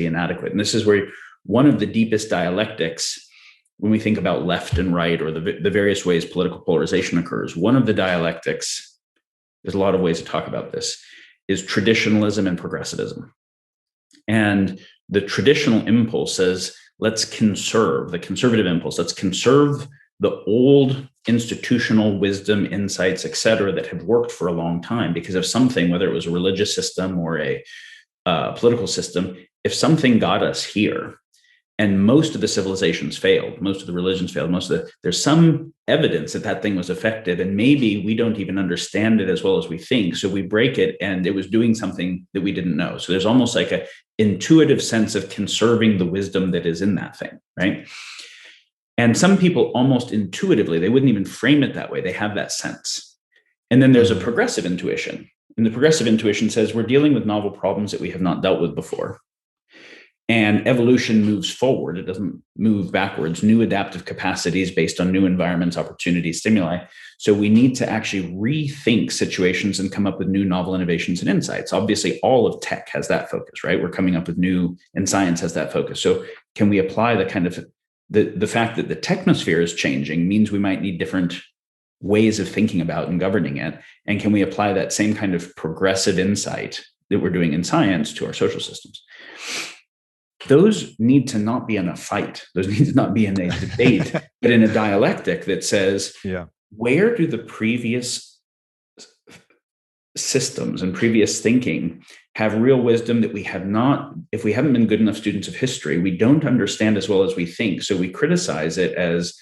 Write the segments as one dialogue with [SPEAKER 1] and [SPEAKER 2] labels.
[SPEAKER 1] inadequate. And this is where one of the deepest dialectics, when we think about left and right, or the various ways political polarization occurs, one of the dialectics, there's a lot of ways to talk about this, is traditionalism and progressivism. And the traditional impulse says, let's conserve, the conservative impulse, let's conserve the old institutional wisdom, insights, et cetera, that have worked for a long time. Because if something, whether it was a religious system or a political system, if something got us here, and most of the civilizations failed, most of the religions failed, there's some evidence that that thing was effective, and maybe we don't even understand it as well as we think. So we break it, and it was doing something that we didn't know. So there's almost like an intuitive sense of conserving the wisdom that is in that thing, right? And some people almost intuitively, they wouldn't even frame it that way, they have that sense. And then there's a progressive intuition. And the progressive intuition says we're dealing with novel problems that we have not dealt with before. And evolution moves forward. It doesn't move backwards. New adaptive capacities based on new environments, opportunities, stimuli. So we need to actually rethink situations and come up with new novel innovations and insights. Obviously, all of tech has that focus, right? We're coming up with new, and science has that focus. So can we apply the kind of, the fact that the technosphere is changing means we might need different ways of thinking about and governing it. And can we apply that same kind of progressive insight that we're doing in science to our social systems? Those need to not be in a fight. Those need to not be in a debate, but in a dialectic that says, where do the previous systems and previous thinking have real wisdom that we have not? If we haven't been good enough students of history, we don't understand as well as we think. So we criticize it as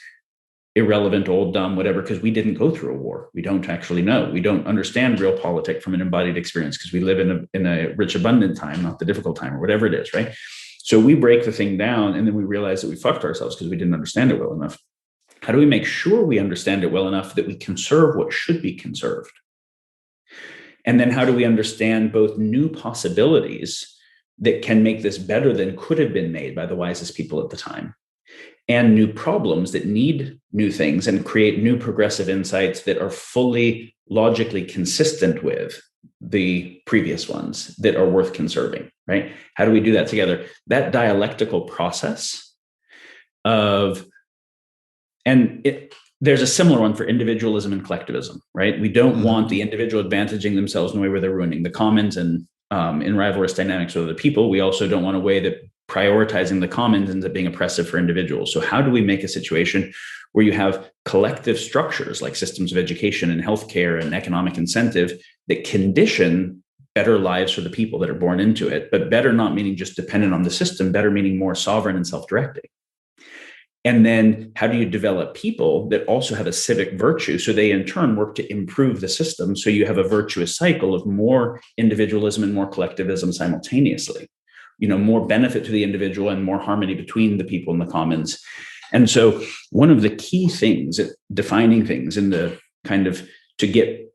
[SPEAKER 1] irrelevant, old, dumb, whatever, because we didn't go through a war. We don't actually know. We don't understand real politics from an embodied experience because we live in a rich, abundant time, not the difficult time, or whatever it is, right? So we break the thing down, and then we realize that we fucked ourselves because we didn't understand it well enough. How do we make sure we understand it well enough that we conserve what should be conserved? And then how do we understand both new possibilities that can make this better than could have been made by the wisest people at the time, and new problems that need new things and create new progressive insights that are fully logically consistent with the previous ones that are worth conserving, right? How do we do that together? That dialectical process of, there's a similar one for individualism and collectivism, right? We don't want the individual advantaging themselves in a way where they're ruining the commons and in rivalrous dynamics with other people. We also don't want a way that prioritizing the commons ends up being oppressive for individuals. So how do we make a situation where you have collective structures like systems of education and healthcare and economic incentive that condition better lives for the people that are born into it, but better not meaning just dependent on the system, better meaning more sovereign and self-directing. And then how do you develop people that also have a civic virtue so they in turn work to improve the system, so you have a virtuous cycle of more individualism and more collectivism simultaneously, more benefit to the individual and more harmony between the people in the commons. And so one of the key things, defining things in the kind of, to get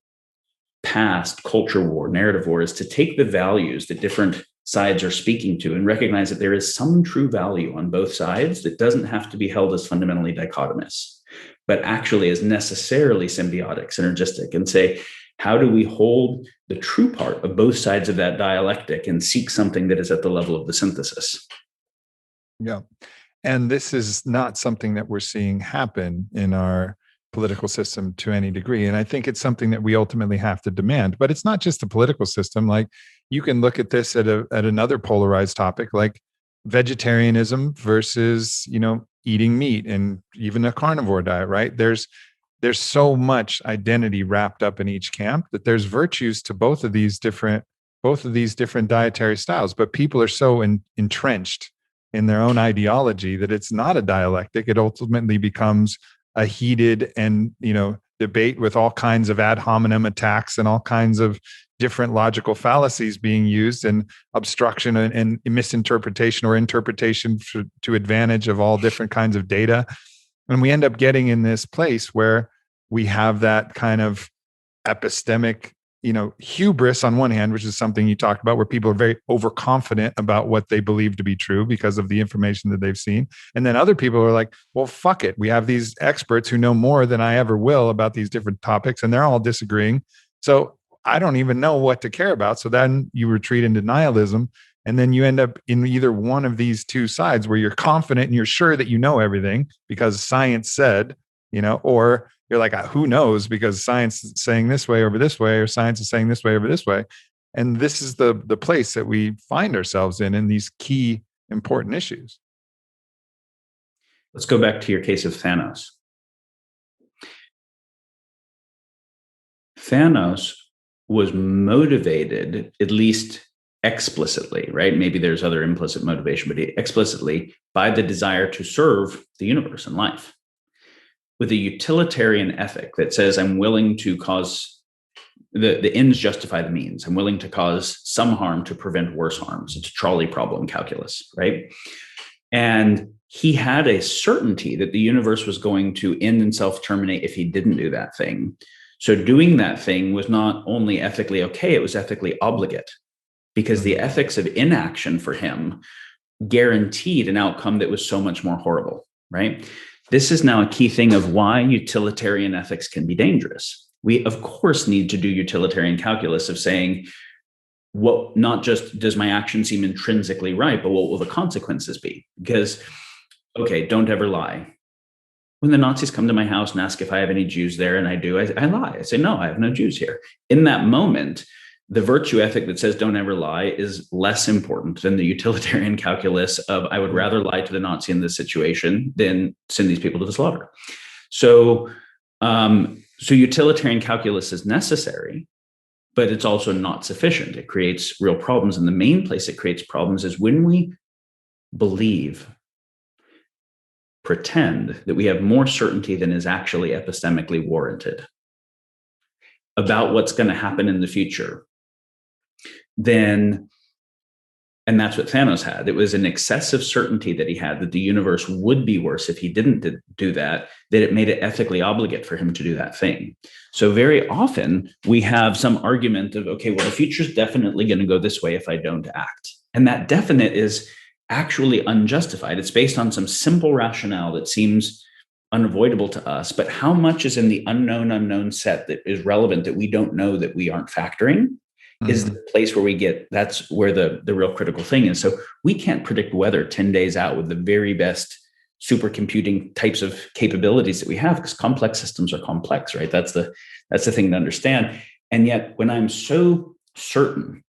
[SPEAKER 1] past culture war, narrative war, is to take the values that different sides are speaking to and recognize that there is some true value on both sides that doesn't have to be held as fundamentally dichotomous, but actually is necessarily symbiotic, synergistic, and say, how do we hold the true part of both sides of that dialectic and seek something that is at the level of the synthesis?
[SPEAKER 2] Yeah. And this is not something that we're seeing happen in our political system to any degree. And I think it's something that we ultimately have to demand. But it's not just the political system. Like, you can look at this at another polarized topic, like vegetarianism versus, eating meat, and even a carnivore diet, right? There's so much identity wrapped up in each camp that there's virtues to both of these different dietary styles. But people are so entrenched in their own ideology that it's not a dialectic. It ultimately becomes a heated and, debate with all kinds of ad hominem attacks and all kinds of different logical fallacies being used, and obstruction and misinterpretation or interpretation to advantage of all different kinds of data. And we end up getting in this place where we have that kind of epistemic, hubris on one hand, which is something you talked about, where people are very overconfident about what they believe to be true because of the information that they've seen. And then other people are like, well, fuck it. We have these experts who know more than I ever will about these different topics, and they're all disagreeing. So I don't even know what to care about. So then you retreat into nihilism. And then you end up in either one of these two sides where you're confident and you're sure that you know everything because science said, or you're like, who knows, because science is saying this way over this way, or science is saying this way over this way. And this is the place that we find ourselves in these key important issues.
[SPEAKER 1] Let's go back to your case of Thanos. Thanos was motivated, at least explicitly, right? Maybe there's other implicit motivation, but explicitly by the desire to serve the universe and life with a utilitarian ethic that says, I'm willing to cause the ends justify the means. I'm willing to cause some harm to prevent worse harms. It's a trolley problem calculus, right? And he had a certainty that the universe was going to end and self-terminate if he didn't do that thing. So doing that thing was not only ethically okay, it was ethically obligate, because the ethics of inaction for him guaranteed an outcome that was so much more horrible, right? This is now a key thing of why utilitarian ethics can be dangerous. We, of course, need to do utilitarian calculus of saying, what, not just does my action seem intrinsically right, but what will the consequences be? Because, okay, don't ever lie. When the Nazis come to my house and ask if I have any Jews there, and I do, I lie. I say, no, I have no Jews here. In that moment, the virtue ethic that says don't ever lie is less important than the utilitarian calculus of I would rather lie to the Nazi in this situation than send these people to the slaughter. So utilitarian calculus is necessary, but it's also not sufficient. It creates real problems. And the main place it creates problems is when we pretend that we have more certainty than is actually epistemically warranted about what's going to happen in the future. Then, and that's what Thanos had. It was an excessive certainty that he had that the universe would be worse if he didn't do that, that it made it ethically obligate for him to do that thing. So very often we have some argument of, okay, well, the future's definitely going to go this way if I don't act. And that definite is actually unjustified. It's based on some simple rationale that seems unavoidable to us, but how much is in the unknown set that is relevant that we don't know that we aren't factoring is the place where we get, that's where the real critical thing is. So we can't predict weather 10 days out with the very best supercomputing types of capabilities that we have, because complex systems are complex, right? That's the thing to understand. And yet when I'm so certain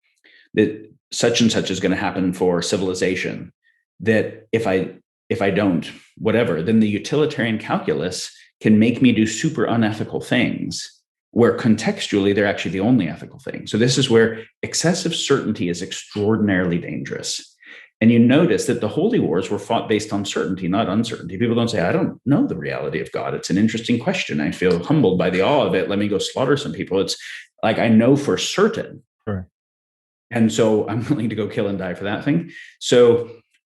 [SPEAKER 1] that such and such is going to happen for civilization, that if I don't, whatever, then the utilitarian calculus can make me do super unethical things where contextually they're actually the only ethical thing. So this is where excessive certainty is extraordinarily dangerous. And you notice that the holy wars were fought based on certainty, not uncertainty. People don't say, I don't know the reality of God. It's an interesting question. I feel humbled by the awe of it. Let me go slaughter some people. It's like, I know for certain.
[SPEAKER 2] Sure.
[SPEAKER 1] And so I'm willing to go kill and die for that thing. So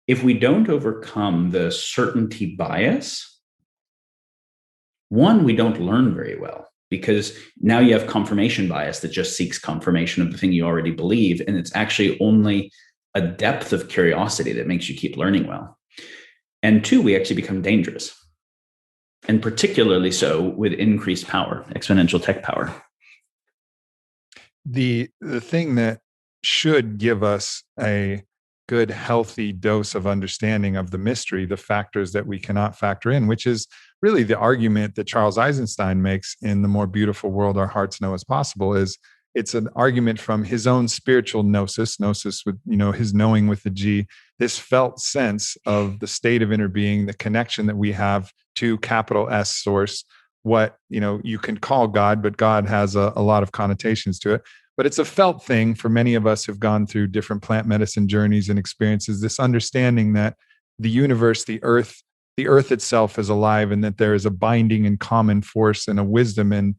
[SPEAKER 1] if we don't overcome the certainty bias, one, we don't learn very well, because now you have confirmation bias that just seeks confirmation of the thing you already believe. And it's actually only a depth of curiosity that makes you keep learning well. And two, we actually become dangerous. And particularly so with increased power, exponential tech power.
[SPEAKER 2] The thing that should give us a good, healthy dose of understanding of the mystery, the factors that we cannot factor in, which is really the argument that Charles Eisenstein makes in The More Beautiful World Our Hearts Know As Possible. Is it's an argument from his own spiritual gnosis with, his knowing with the G, this felt sense of the state of inner being, the connection that we have to capital S source, what, you can call God, but God has a lot of connotations to it. But it's a felt thing for many of us who've gone through different plant medicine journeys and experiences, this understanding that the universe, the earth itself is alive, and that there is a binding and common force and a wisdom, and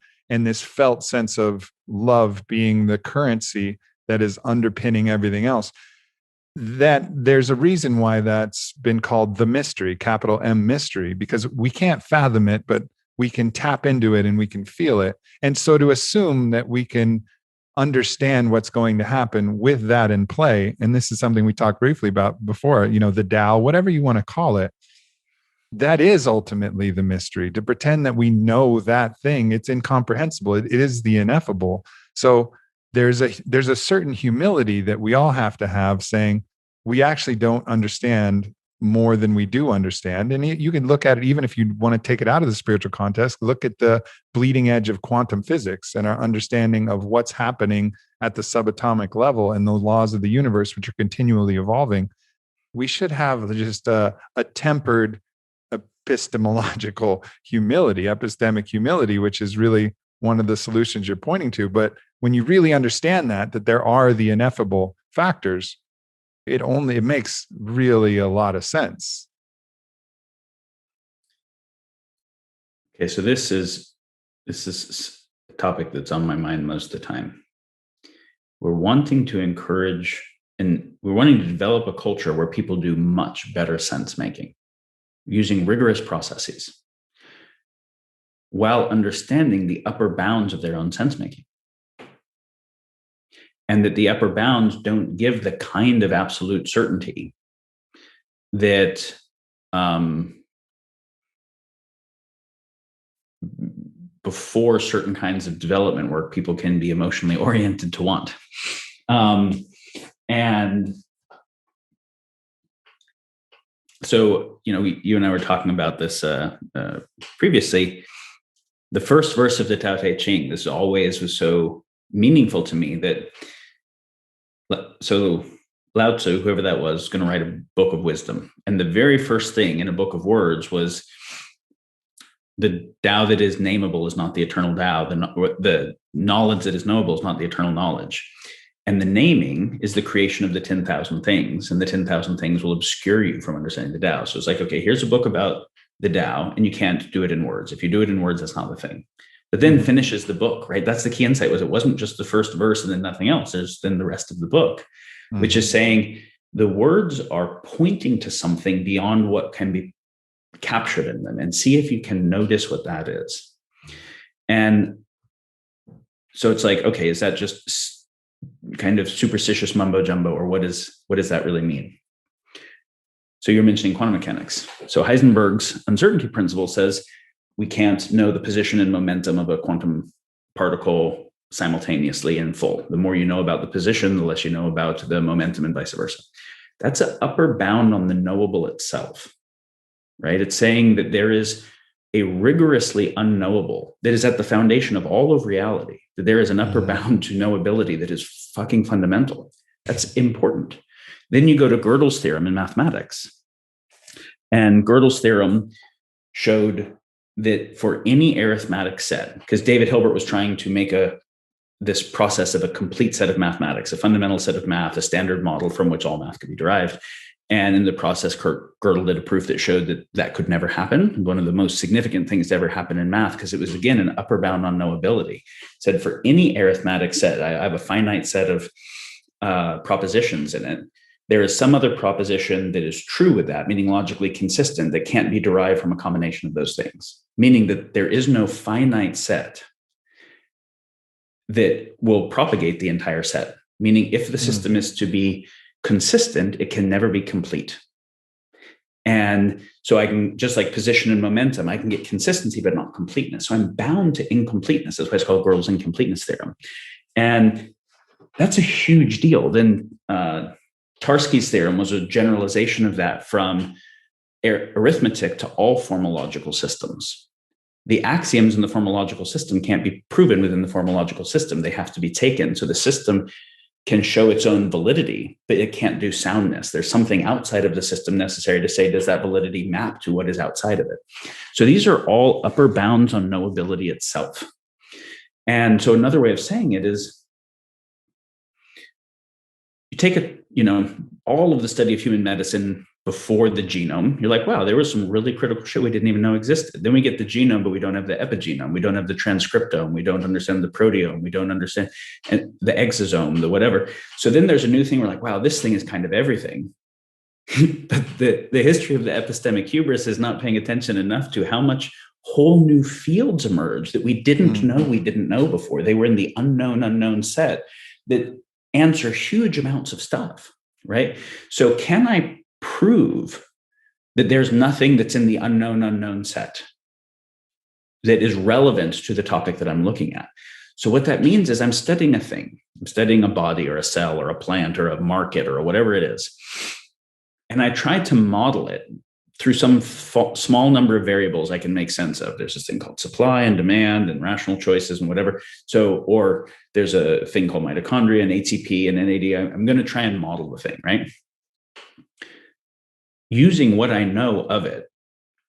[SPEAKER 2] this felt sense of love being the currency that is underpinning everything else. That there's a reason why that's been called the mystery, capital M mystery, because we can't fathom it, but we can tap into it and we can feel it. And so to assume that we can understand what's going to happen with that in play, and this is something we talked briefly about before, the Tao, whatever you want to call it, that is ultimately the mystery. To pretend that we know that thing, it's incomprehensible. It is the ineffable. So there's a certain humility that we all have to have, saying we actually don't understand more than we do understand. And you can look at it, even if you want to take it out of the spiritual context, look at the bleeding edge of quantum physics and our understanding of what's happening at the subatomic level and the laws of the universe, which are continually evolving. We should have just a tempered epistemological humility, epistemic humility, which is really one of the solutions you're pointing to. But when you really understand that there are the ineffable factors, it makes really a lot of sense.
[SPEAKER 1] Okay, so this is a topic that's on my mind most of the time. We're wanting to encourage and we're wanting to develop a culture where people do much better sense making using rigorous processes while understanding the upper bounds of their own sense making. And that the upper bounds don't give the kind of absolute certainty that before certain kinds of development work, people can be emotionally oriented to want. And so, you and I were talking about this previously. The first verse of the Tao Te Ching, this always was so meaningful to me that, so Lao Tzu, whoever that was going to write a book of wisdom. And the very first thing in a book of words was, the Tao that is nameable is not the eternal Tao. The knowledge that is knowable is not the eternal knowledge. And the naming is the creation of the 10,000 things. And the 10,000 things will obscure you from understanding the Tao. So it's like, okay, here's a book about the Tao, and you can't do it in words. If you do it in words, that's not the thing. But then finishes the book, right? That's the key insight. It wasn't just the first verse and then nothing else. There's then the rest of the book, which is saying the words are pointing to something beyond what can be captured in them, and see if you can notice what that is. And so it's like, okay, is that just kind of superstitious mumbo jumbo, or what does that really mean? So you're mentioning quantum mechanics. So Heisenberg's uncertainty principle says we can't know the position and momentum of a quantum particle simultaneously in full. The more you know about the position, the less you know about the momentum, and vice versa. That's an upper bound on the knowable itself, right? It's saying that there is a rigorously unknowable that is at the foundation of all of reality, that there is an upper bound to knowability that is fucking fundamental. That's important. Then you go to Gödel's theorem in mathematics. And Gödel's theorem showed that for any arithmetic set, because David Hilbert was trying to make this process of a complete set of mathematics, a fundamental set of math, a standard model from which all math could be derived. And in the process, Gödel did a proof that showed that could never happen. One of the most significant things to ever happen in math, because it was, again, an upper bound on knowability. It said for any arithmetic set, I have a finite set of propositions in it. There is some other proposition that is true with that, meaning logically consistent, that can't be derived from a combination of those things, meaning that there is no finite set that will propagate the entire set, meaning if the system is to be consistent, it can never be complete. And so I can, just like position and momentum, I can get consistency, but not completeness. So I'm bound to incompleteness. That's why it's called Gödel's incompleteness theorem. And that's a huge deal. Then Tarski's theorem was a generalization of that from arithmetic to all formal logical systems. The axioms in the formal logical system can't be proven within the formal logical system. They have to be taken. So the system can show its own validity, but it can't do soundness. There's something outside of the system necessary to say, does that validity map to what is outside of it? So these are all upper bounds on knowability itself. And so another way of saying it is, you take all of the study of human medicine before the genome, you're like, wow, there was some really critical shit we didn't even know existed. Then we get the genome, but we don't have the epigenome. We don't have the transcriptome. We don't understand the proteome. We don't understand the exosome, the whatever. So then there's a new thing. We're like, wow, this thing is kind of everything. But the history of the epistemic hubris is not paying attention enough to how much whole new fields emerged that we didn't know before. They were in the unknown set that answer huge amounts of stuff, right? So can I prove that there's nothing that's in the unknown set that is relevant to the topic that I'm looking at? So what that means is I'm studying a thing. I'm studying a body or a cell or a plant or a market or whatever it is. And I try to model it through some small number of variables I can make sense of. There's this thing called supply and demand and rational choices and whatever. So, or there's a thing called mitochondria and ATP and NAD. I'm going to try and model the thing, right? Using what I know of it.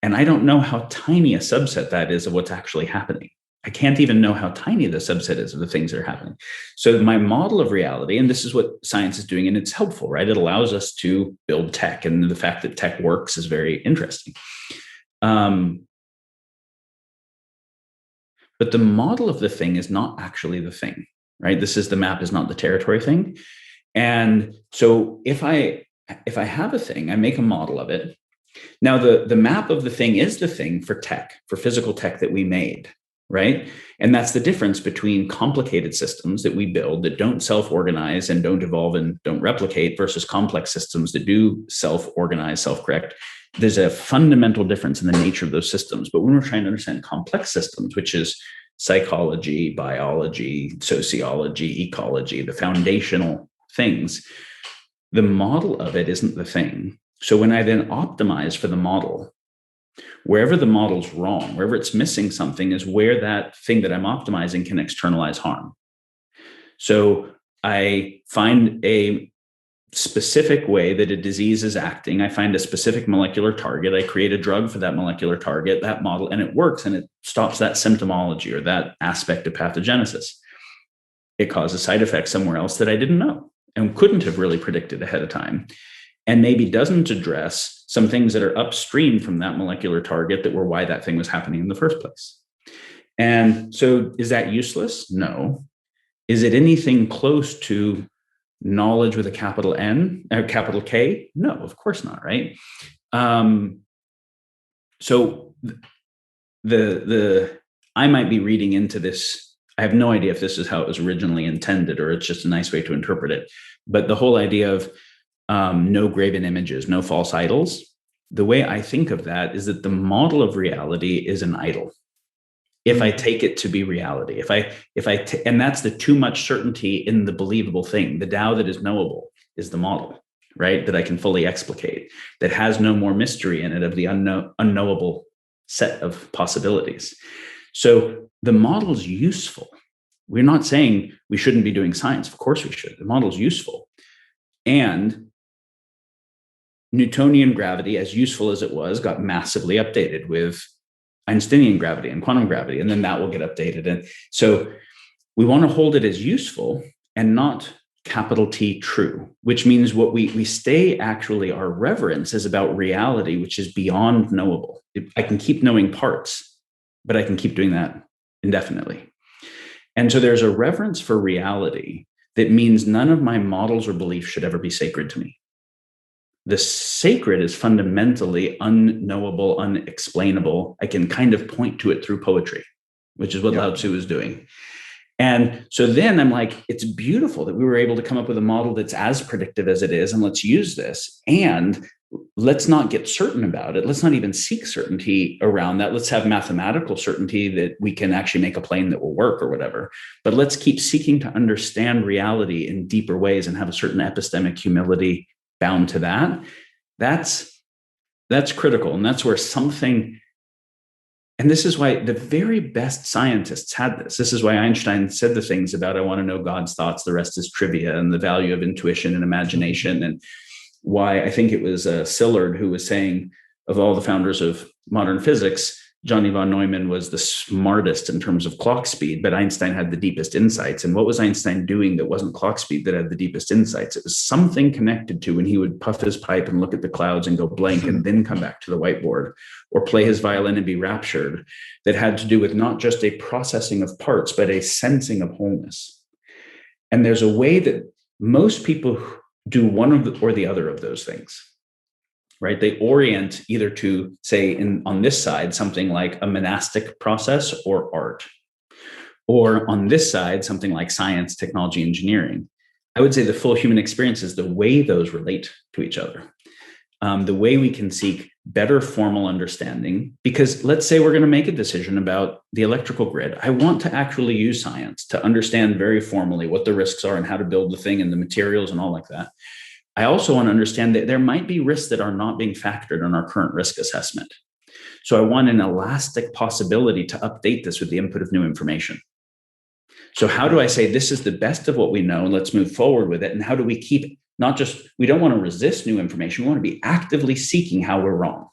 [SPEAKER 1] And I don't know how tiny a subset that is of what's actually happening. I can't even know how tiny the subset is of the things that are happening. So my model of reality, and this is what science is doing, and it's helpful, right? It allows us to build tech, and the fact that tech works is very interesting. But the model of the thing is not actually the thing, right? This is the map is not the territory thing. And so if I have a thing, I make a model of it. Now, the map of the thing is the thing for tech, for physical tech that we made, right? And that's the difference between complicated systems that we build that don't self-organize and don't evolve and don't replicate versus complex systems that do self-organize, self-correct. There's a fundamental difference in the nature of those systems. But when we're trying to understand complex systems, which is psychology, biology, sociology, ecology, the foundational things, the model of it isn't the thing. So when I then optimize for the model, wherever the model's wrong, wherever it's missing something is where that thing that I'm optimizing can externalize harm. So I find a specific way that a disease is acting. I find a specific molecular target. I create a drug for that molecular target, that model, and it works, and it stops that symptomology or that aspect of pathogenesis. It causes side effects somewhere else that I didn't know and couldn't have really predicted ahead of time, and maybe doesn't address some things that are upstream from that molecular target that were why that thing was happening in the first place. And so is that useless? No. Is it anything close to knowledge with a capital N or capital K? No, of course not, right? So I might be reading into this. I have no idea if this is how it was originally intended or it's just a nice way to interpret it. But the whole idea of no graven images, no false idols. The way I think of that is that the model of reality is an idol. If I take it to be reality, and that's the too much certainty in the believable thing, the Tao that is knowable is the model, right? That I can fully explicate, that has no more mystery in it of the unknowable set of possibilities. So the model's useful. We're not saying we shouldn't be doing science. Of course we should. The model's useful. And Newtonian gravity, as useful as it was, got massively updated with Einsteinian gravity and quantum gravity, and then that will get updated. And so we want to hold it as useful and not capital T true, which means what we stay actually, our reverence is about reality, which is beyond knowable. I can keep knowing parts, but I can keep doing that indefinitely. And so there's a reverence for reality that means none of my models or beliefs should ever be sacred to me. The sacred is fundamentally unknowable, unexplainable. I can kind of point to it through poetry, which is what Lao Tzu is doing. And so then I'm like, it's beautiful that we were able to come up with a model that's as predictive as it is, and let's use this. And let's not get certain about it. Let's not even seek certainty around that. Let's have mathematical certainty that we can actually make a plane that will work or whatever. But let's keep seeking to understand reality in deeper ways and have a certain epistemic humility bound to that. That's critical. And that's where something, and this is why the very best scientists had this. This is why Einstein said the things about, I want to know God's thoughts, the rest is trivia, and the value of intuition and imagination. And why I think it was Szilard who was saying, of all the founders of modern physics, Johnny von Neumann was the smartest in terms of clock speed, but Einstein had the deepest insights. And what was Einstein doing that wasn't clock speed that had the deepest insights? It was something connected to when he would puff his pipe and look at the clouds and go blank and then come back to the whiteboard, or play his violin and be raptured, that had to do with not just a processing of parts, but a sensing of wholeness. And there's a way that most people do one of the, or the other of those things. Right? They orient either to, say, on this side, something like a monastic process or art, or on this side, something like science, technology, engineering. I would say the full human experience is the way those relate to each other. The way we can seek better formal understanding, because let's say we're going to make a decision about the electrical grid. I want to actually use science to understand very formally what the risks are and how to build the thing and the materials and all like that. I also want to understand that there might be risks that are not being factored in our current risk assessment. So I want an elastic possibility to update this with the input of new information. So how do I say this is the best of what we know and let's move forward with it? And how do we keep not just, we don't want to resist new information, we want to be actively seeking how we're wrong.